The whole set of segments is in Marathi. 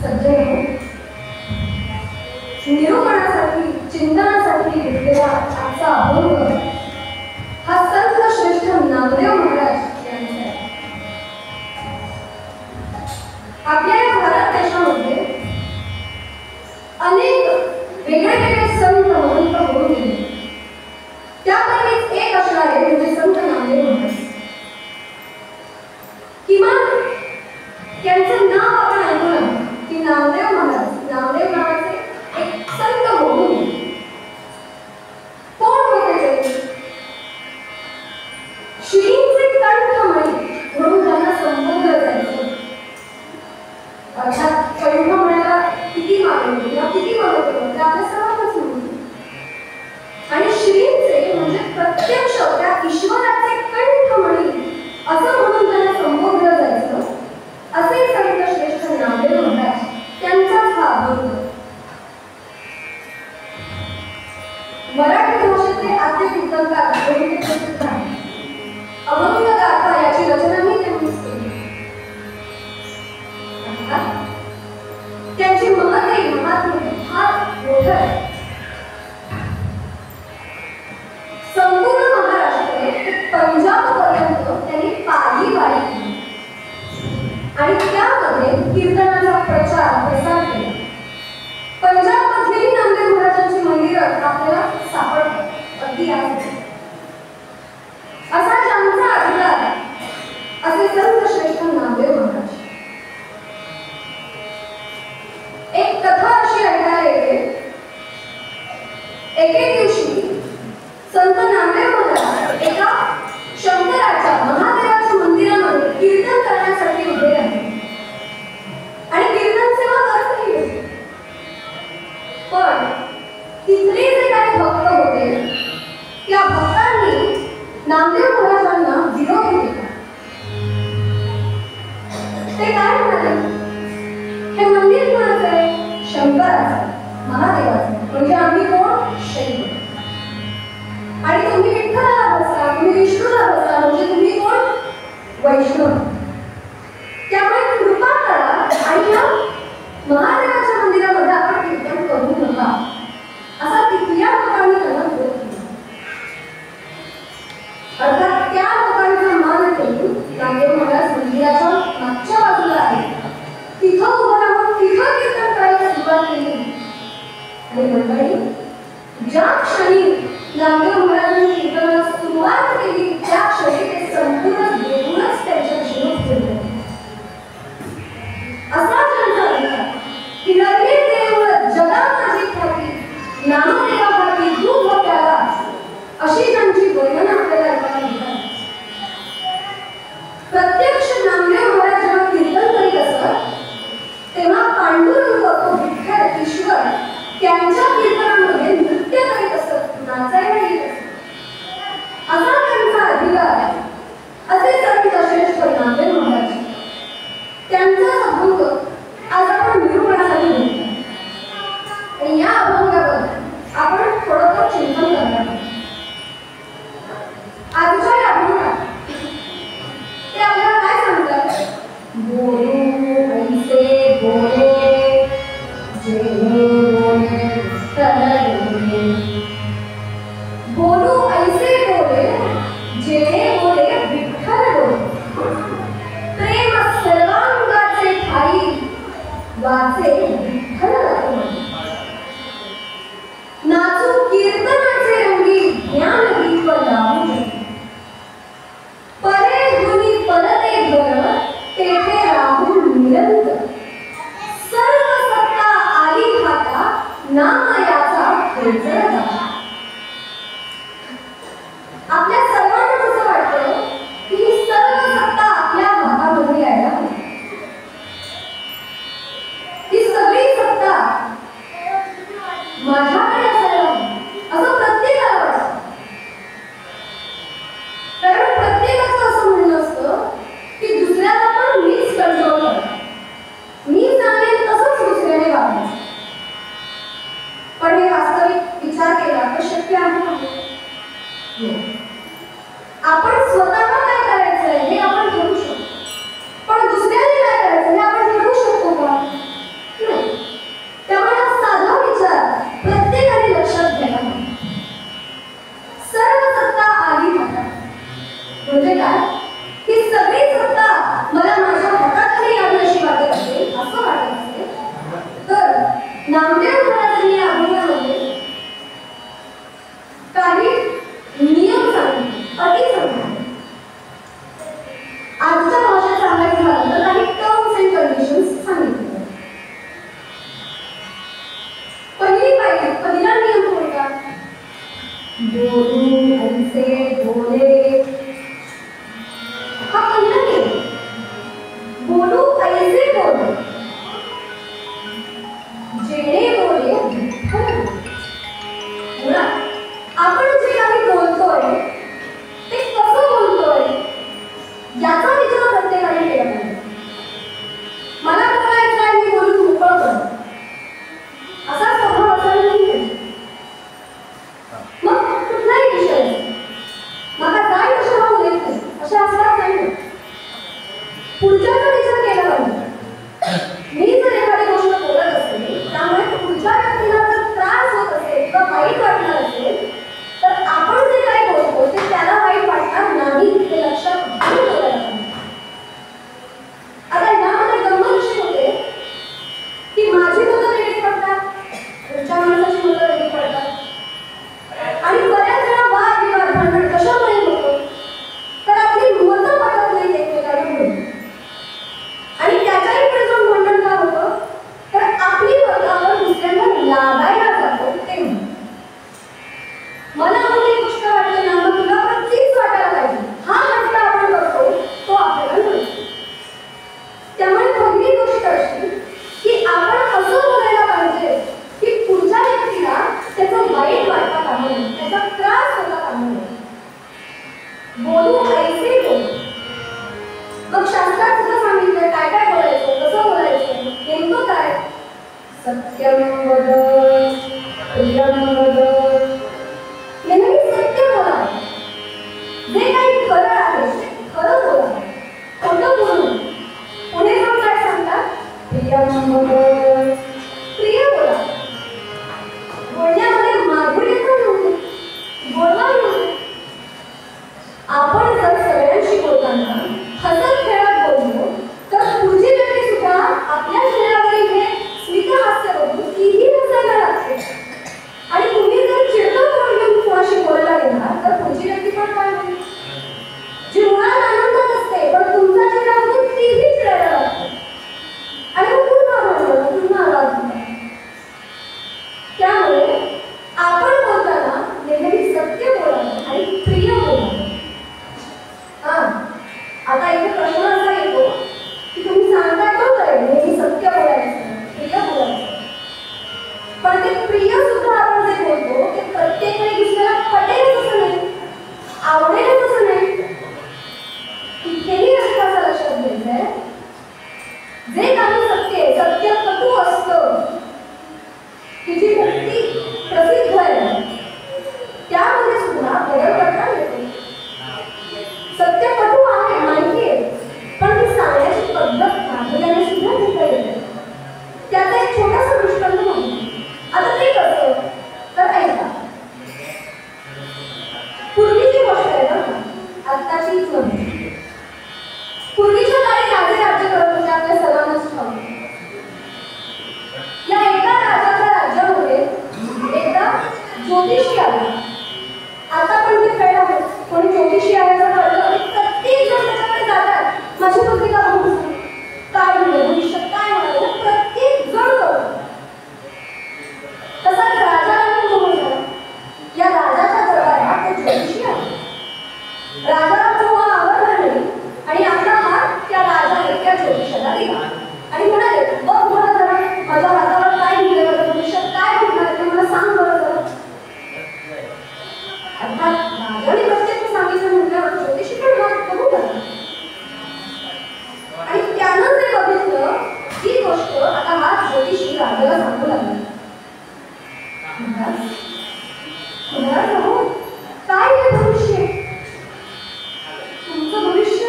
सज्जन निरूपणासाठी चिंतनासाठी घेतलेला आजचा अभंग हा संत श्रेष्ठ नामदेव महाराज यांचा आहे. आपल्या या भारत देशामध्ये अनेक वेगळे वेगळे संत महंत होऊन गेले. त्यापैकीच एक असणारे म्हणजे संत नामदेव महाराज. किमान त्यांचं नाव आपण ऐकलं की नामदेव महाराज, नामदेव नावाचे एक संत होऊन गेले. कोण होते ते? श्रींचे कंठमणी म्हणून त्यांना संबोधलं जायचं. अर्थात कंठ म्हणायला किती मागणी किंवा किती मदत होतं ते आपल्या सर्वांनाच माहिती. आणि श्रींचे म्हणजे प्रत्यक्ष त्या ईश्वराचे कंठमणी असं म्हणून त्यांना संबोधलं जायचं. असे संत श्रेष्ठ नामदेव महाराज त्यांचाच हा अभंग. मराठी भाषेचे आद्य कीर्तनकार म्हणून ते प्रसिद्ध आहेत. अभंग गाथा याची रचनाही त्यांनीच केली. त्यांची महती महात्म्य फार मोठं आहे. संपूर्ण महाराष्ट्र ते पंजाब पर्यंत त्यांनी पायी वारी केली आणि त्यामध्ये कीर्तनाचा प्रचार प्रसार केला. पंजाबमधली नामदेव महाराजांची मंदिरं आपल्याला सापडतात अगदी आज. असा ज्यांचा अधिकार असे संत श्रेष्ठ नामदेव महाराज. एक कथा अशी ऐकायला येते. एके दिवशी संत नामदेव महाराज एका शंकराच्या महादेवाच्या मंदिरामध्ये कीर्तन करण्यासाठी उभे राहिले आणि कीर्तन सेवा करत राहिले. पण तिथले जे काही भक्त होते त्या भक्तांनी नामदेव महाराजांना विरोध केला. ते काय म्हणाले, हे मंदिर कोणाचं आहे? शंकराचं, महादेवाचं. म्हणजे आम्ही कोण? शैव. आणि तुम्ही विठ्ठलाला बसता, तुम्ही विष्णूला बसता, म्हणजे तुम्ही कोण? वैष्णव. त्यामुळे कृपा करा आणि या महादेवाच्या मंदिरामध्ये आपण कीर्तन करू नका असा तिथल्या लोकांनी त्यांना विरोध केला. अर्थात त्या लोकांचा मान ठेवून नामदेव महाराज मंदिराच्या मागच्या बाजूला आहे तिथं उभं राहून तिथं कीर्तन करायला सुरुवात केली. आणि मंडळी ज्या क्षणी नामदेव महाराजांनी कीर्तनाला सुरुवात केली त्या क्षणी ते संपूर्ण देऊनच त्यांच्या जीवनात गेले. असा त्यांचा अधिकार की नरले देव जगा माझी ख्याती, नामदेवा भाती दूध प्याला, अशी त्यांची वर्णना आपल्याला ऐकायला मिळतात. प्रत्यक्ष नामदेव महाराज जेव्हा कीर्तन करीत असत तेव्हा पांडुरंग तो विठ्ठल ईश्वर त्यांच्या कीर्तनामध्ये नृत्य करीत असत, नाचायला येत असत. असा त्यांचा अधिकार असे संत श्रेष्ठ नामदेव महाराज. त्यांचा अभंग आज आपण निरूपणासाठी घेतला आणि या अभंगावर आपण थोडंफार चिंतन करणार आहोत. आजच्या या अभंगात ते आपल्याला काय सांगतात? बोलू ऐसे बोले जे बोले तरले, बोलू ऐसे बोले जे बोले विठ्ठल बोले, प्रेम सर्वांगाचे ठाई वाचे विठ्ठल रत्न, नाचू कीर्तनाचे रंगी ज्ञान दीप लावू, परे गुणी परते घर तेथे राहून निरंतर, सर्व सत्ता आली हाता नाम याचा खेळचा. आपल्या सर्वांना असं वाटतं की ही सर्व सत्ता आपल्या हातामध्ये यायला हवी. ही सगळी सत्ता माझ्याकडे असायला हवी असं प्रत्येकाला वाटतं. कारण प्रत्येकाचं असं म्हणणं असतं की दुसऱ्याला पण मीच कंट्रोल करतो, मी सांगेन तसंच दुसऱ्याने वागायचं. पण हे वास्तविक विचार केला तर शक्य आहे का? आपण स्वतःला काय करायचंय हे आपण ठरवू शकतो, पण दुसऱ्याने काय करायचं हे आपण ठरवू शकतो का? प्रिय बोला. बोलण्यामध्ये माधुर्यता नव्हती, गोडवा नव्हती. आपण जर सगळ्यांशी बोलताना हसत खेळत बोललो तर पुढची व्यक्ती सुद्धा आपल्या चेहऱ्यावरील हे स्मितहास्य बघून तीही हसायला लागते. आणि तुम्ही जर चिडकं तोंड घेऊन कोणाशी बोलायला गेलात तर पुढची व्यक्ती पण काय होईल? जी मुळात आनंदात असते पण तुमचा चेहरा बघून तीही चिडायला लागते. आणि मग पुन्हा आवाज दिला. त्यामुळे आपण बोलताना नेहमी सत्य बोलावं आणि प्रिय बोलावं. आता इथे प्रश्न असा येतो की तुम्ही सांगता बरोबर नेहमी सत्य बोलायचं, प्रिय बोलायचं. पण ते प्रिय सुद्धा आपण जे बोलतो ते प्रत्येक वेळी दुसऱ्याला पटेल तसं नाही, आवडेल तसं नाही. इथेही असा लक्षात घ्यायचंय, जे काही सत्य कटू असतं की जी व्यक्ती प्रसिद्ध आहे त्यामध्ये सुद्धा बदल करता येतो. सत्य कटू आहे माहिती आहे, पण ती सांगण्याची पद्धत माधुर्याने सुद्धा घेता येते. त्याचा एक छोटासा दृष्टांत म्हणतो. आता ते कसं तर ऐका. पूर्वीची गोष्ट आहे ना, आत्ताचीच नाही. पूर्वीच्या काळी राजे राज्य करत होते, आपल्या सर्वांनाच ठाऊक. या एका राजाच्या राज्यामध्ये एकदा ज्योतिषी आला. आता पण ते फेड आहे, कोणी ज्योतिषी आहे असं कळलं आणि प्रत्येक जण त्याच्याकडे जातात. माझी पत्रिका बघून काय म्हणलं, भविष्यात काय म्हणाल, प्रत्येक जण करतो. तसाच राजाला मोह झाला. या राजाच्या दरबारात ते ज्योतिषी आहे. राजाला तो आवडला नाही आणि आपला हात त्या राजाने त्या ज्योतिषाला दिला आणि म्हणाले, बघ मला जरा माझ्या हातावर काय लिहिलं, माझ्या भविष्यात काय घडणार ते मला सांग बरं जरा. अर्थात राजाने प्रत्येक सांगितलं म्हटल्यावर ज्योतिषी पण हात बघू लागला आणि त्यानं जे बघितलं ती गोष्ट आता हा ज्योतिषी राजाला सांगू लागला. काय हे भविष्य, तुमचं भविष्य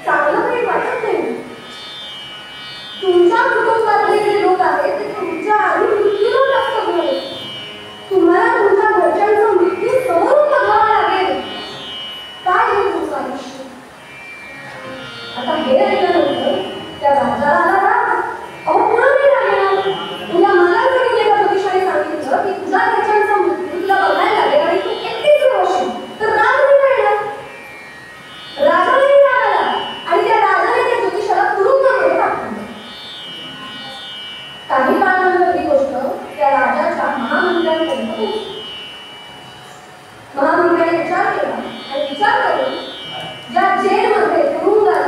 चांगलं काही वाटत नाही. तुमच्या कुटुंबातले जे लोक आहेत ते तुमच्या आधी मृत्यूला जास्त होईल. तुम्हाला तुमच्या घरच्यांचा मृत्यू समोरून बघावा लागेल. काय हे तुमचं आयुष्य. आता हे ऐकल्यानंतर त्या राजाला राग. अहो पुन्हा नाही लागेल. तुला मला जरी एका ज्योतिषाने सांगितलं की तुझ्या घरच्यांचा मृत्यू तुला बघायला लागेल आणि तू एकटीच राहशील तर राग नाही राहिला. राजालाही राग आला आणि त्या राजाने त्या ज्योतिषाला तुरुंगामध्ये टाकलं. काही काळानंतर ही गोष्ट त्या राजाच्या महामंत्र्यांपर्यंत पोहोचली. महामंत्र्याने विचार केला आणि विचार करून ज्या जेलमध्ये तुरुंगात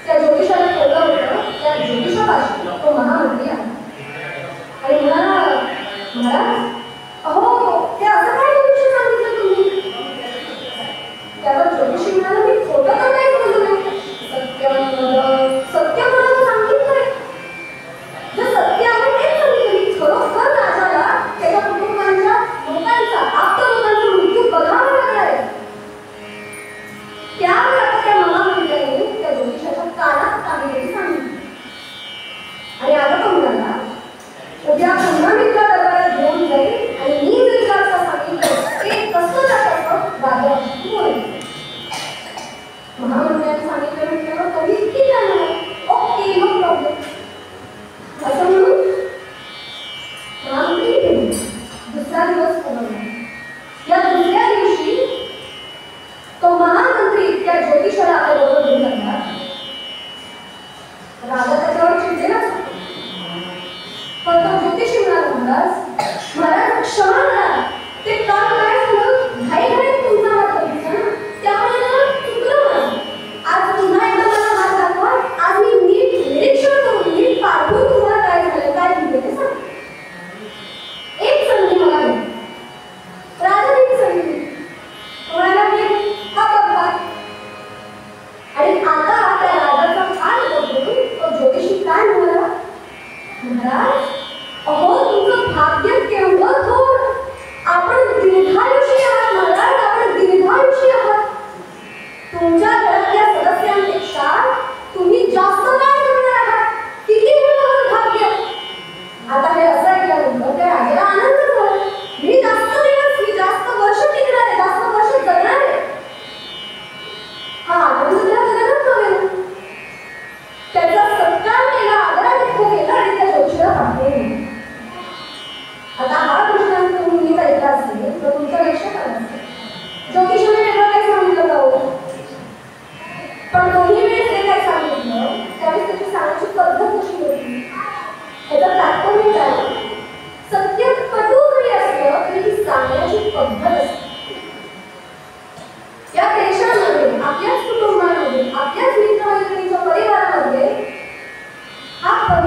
त्या ज्योतिषाला ठेवलं होतं त्या ज्योतिषापाशी तो महामंत्री आला आणि म्हणाला, महाराज अहो ते असं काय भविष्य सांगितलं तुम्ही. त्यावर ज्योतिषी म्हणाला, मी खोटं तर नाही बोललो नाही, सत्य म्हणायचं सांगितलंय. जे सत्य आहे तेच सांगितलं. खरोखर राजाला त्याच्या कुटुंबांच्या लोकांचा आप्त लोकांचा मृत्यू बघावा लागला आहे. त्यावेळी आता त्या महामंत्र्याने त्या ज्योतिषाच्या कानात काहीतरी सांगितलं आणि आता तो म्हणाला, उद्या पुन्हा मी तुला दरबारात घेऊन जाईल आणि मी जर तुला असं सांगितलं ते कसं जातं राजाशी बोलेल. महामंत्र्याने सांगितलं म्हटल्यावर तो इतकी जाणार, ओके नो प्रॉब्लेम असं म्हणून महामंत्री गेले. दुसरा दिवस बनवला. या दुसऱ्या दिवशी तो महामंत्री त्या ज्योतिषाला आपल्याबरोबर घेऊन लागला. राजा त्याच्यावर चिडलेलाच होता. पण तो ज्योतिषी म्हणाला, महाराज क्षमा करा, ते काम काय झालं घाईघाईत तुमचा हात बघितला ना त्यामुळे मला चुकलं. मला आज पुन्हा एकदा मला हात दाखवा. आज मी नीट निरीक्षण करून नीट पाठवून तुम्हाला काय झालं काय लिहिलं ते सांग. एक संधी मला द्या. राजाने संधी कोणाला हा बघा आणि आता त्या राजाचा हात बघून तो ज्योतिषी काय म्हणाला, महाराज अहो तुमचं भाग्य केवढं थोर. आपण दीर्घायुषी आहात महाराज, आपण दीर्घायुषी आहात. तुमच्या घरातल्या सदस्यांपेक्षा तुम्ही जास्त काय करणार आहात, किती वेळ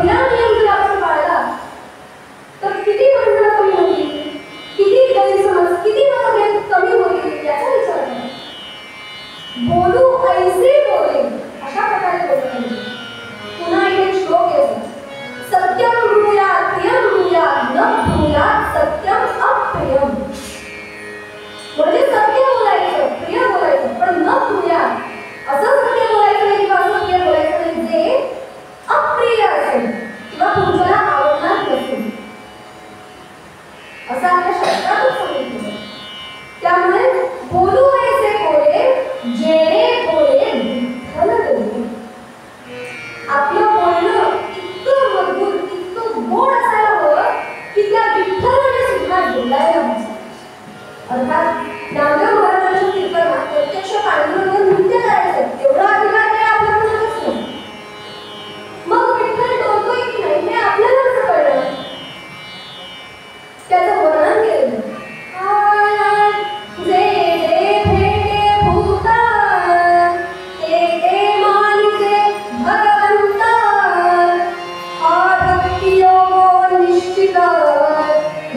पहिला नियम जर आपण पाळला तर किती भांडणं कमी होतील, किती गैरसमज, किती मतभेद कमी होतील याचा विचार करा. बोलू ऐसे बोले अशा प्रकारे बोलतो. पुन्हा एक श्लोक येतो, सत्यम ब्रूयात् प्रियम ब्रूयात् न ब्रूयात् सत्यम अप्रियम. म्हणजे सत्य बोलायचं, प्रिय बोलायचं, पण न ब्रूयात् असं सत्य बोलायचं नाही किंवा असं प्रिय बोलायचं नाही जे अप्रिय असेल किंवा तुमच्याला आवडणार नसेल असं आपल्या शास्त्रातच सांगितलं. त्यामुळे बोलू ऐसे बोले जेणे बोले विठ्ठल बोले. आपलं बोलणं इतकं मधुर, इतकं गोड असायला हवं की त्या विठ्ठलाने सुद्धा बोलायला हवं. अर्थात नामदेव महाराजांच्या कीर्तनात प्रत्यक्ष पांडुरंग नृत्य करायचं एवढा अधिकार काय आपल्याकडे नसतो. मग विठ्ठल डोलतोय की नाही हे आपल्याला कसं कळलं? त्याचं वर्णन केलेलं. जे जे भेटे भूता ते ते मानिते भगवंता. हा भक्ती योग निश्चित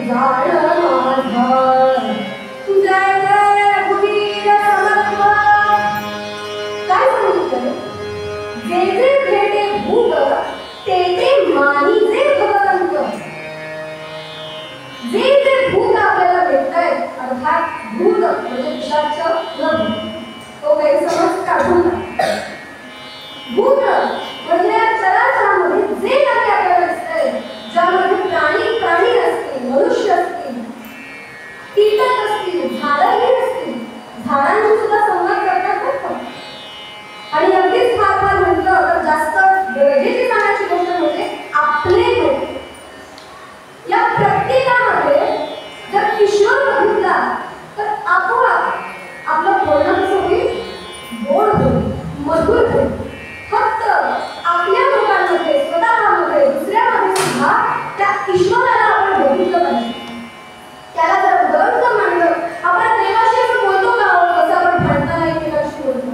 जाण माझा. जय जय रघुवीर समर्थ. काय सांगितलं? जे जे भेटे भूत ते ते मानिते भगवंत. जे जे भूत आपल्याला भेटतायत अर्थात भूत म्हणजे पिशाच न तो गैरसमज काढून टाक. भूत म्हणजे या चराचरामध्ये जे काही आपल्याला दिसतंय, ज्यामध्ये प्राणी असतील, मनुष्य असतील, कीटक असतील, झाडही असतील, झाडांची सुद्धा संवाद करतात बरं. आणि अगदीच फार म्हटलं तर जास्त गरजेची सांगायची गोष्ट म्हणजे आपले लोक. या प्रत्येकामध्ये जर ईश्वर बघितला तर आपोआप आपलं बोलणं कसं होईल? गोड होईल, मधुर होईल. फक्त आपल्या लोकांमध्ये, स्वतःमध्ये, दुसऱ्यामध्ये सुद्धा त्या ईश्वराला आपण बघितलं पाहिजे. त्याला जर गरज मानलं, आपण देवाशी असं बोलतो का कसं आपण भांडताना एकमेकांशी बोलतो?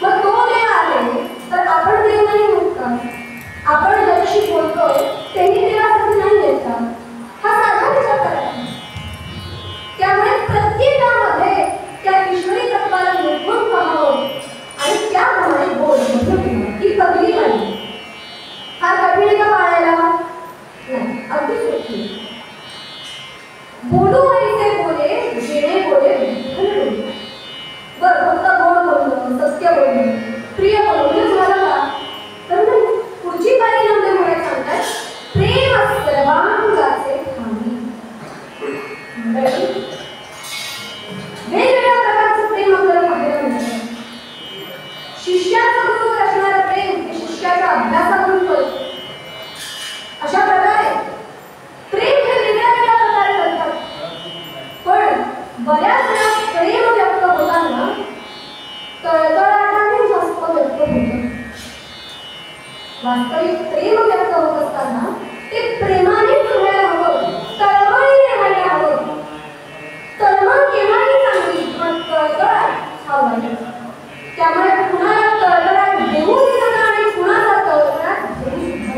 मग तो देव आहे तर आपण देव नाही होत का? आपण ज्याच्याशी बोलतोय तेही देवासाठी नाही येत का? हा साधा विचार करायचा. त्यामुळे प्रत्येकामध्ये त्या ईश्वरी तत्वाला निर्गुण पाहावं आणि त्याप्रमाणे बोलणं ही पहिली पाहिजे. हा कठीण का पाळायला? नाही, अगदी सोपी. बोलू ऐसे बोले जेणे बोले विठ्ठल बोले. बरं, फक्त गोड बोलणं, सत्य बोलणं, प्रिय बोलणं झालं का? तर नाही. पुढची पायरी नामदेव महाराज सांगतात, प्रेम सर्वांगाचे ठाणी. वेगवेगळ्या प्रकारचं प्रेम आपल्याला पाहायला मिळतं. शिष्याचं बरोबर असणारं प्रेम हे शिष्याच्या अभ्यासावरून कळतं. अशा प्रकारे प्रेम हे वेगळ्या वेगळ्या प्रकारे करतात. पण बऱ्याच वेळा प्रेम व्यक्त होताना तळतळाटाने जास्त व्यक्त होतं. वास्तविक प्रेम व्यक्त होत असताना ते प्रेमानेच व्हायला हवं, तळमळीने व्हायला हवं. तळमळ केव्हाही चांगली, पण तळतळाट हा वाईट. त्यामुळे कुणाला तळतळाट देऊ दिलं आणि कुणाला तळतळाट देऊ सुद्धा.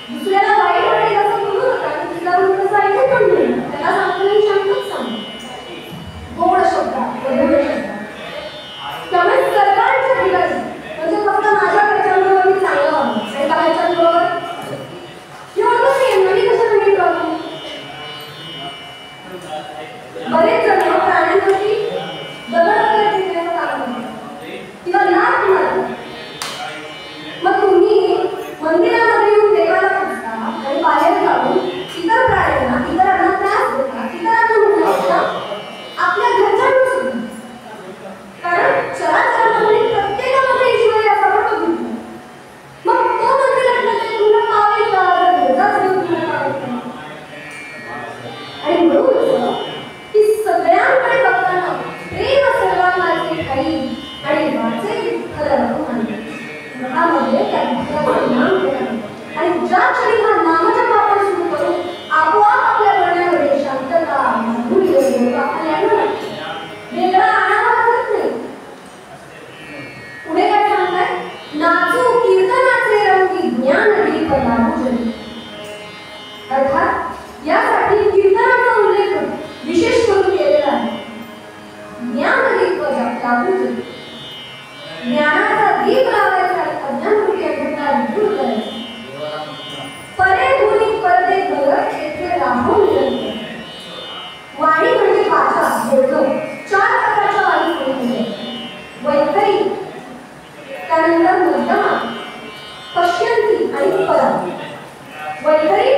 दुसऱ्याला वाईट वाटेल असं बोलू नका आणि दुसऱ्याला कसं ऐकून पण नाही. त्याला सांगताना शांतच सांग, गोड शब्दात, मधुर शब्दात. त्यामुळे सरकारच्या ठिकाणी म्हणजे फक्त माझ्या घरच्यांबरोबर मी चांगलं वागू आणि बाहेरच्यांबरोबर एवढं प्रेम म्हणजे कसं नीट वागू. बरेच जण प्राण्यांवरती दगड वगैरे फेकण्याचं काम करतात किंवा लाथ मारतात. मग तुम्ही मंदिरामध्ये येऊन देवाला पुजता आणि बाहेर जाऊन इतर प्राण्यांना, इतरांना त्रास देता, इतरांना म्हणण्यापेक्षा आपल्या घरच्यांना सुद्धा. कारण चराचरामध्ये प्रत्येकामध्ये ईश्वर आहे असं आपण बघितलं. मग तो मंदिरात ते तुम्हाला पावेल का? घरचाच देव तुम्हाला पावेल का? आणि म्हणून की सगळ्यांकडे बघताना प्रेम सर्वांगाचे ठाई आणि वाचे विठ्ठल रघुनाथ. मनामध्ये त्या विठ्ठलाचं नाम घेणं आणि ज्या क्षणी हा नामजप आपण सुरू करू आपोआप आपल्या बोलण्यामध्ये शांतता, माधुर्य, आपल्याला येणार. वेगळा आणावा लागत नाही. पुढे काय सांगताय? नाचू कीर्तनाचे रंग आणि पराभूत. वैखरी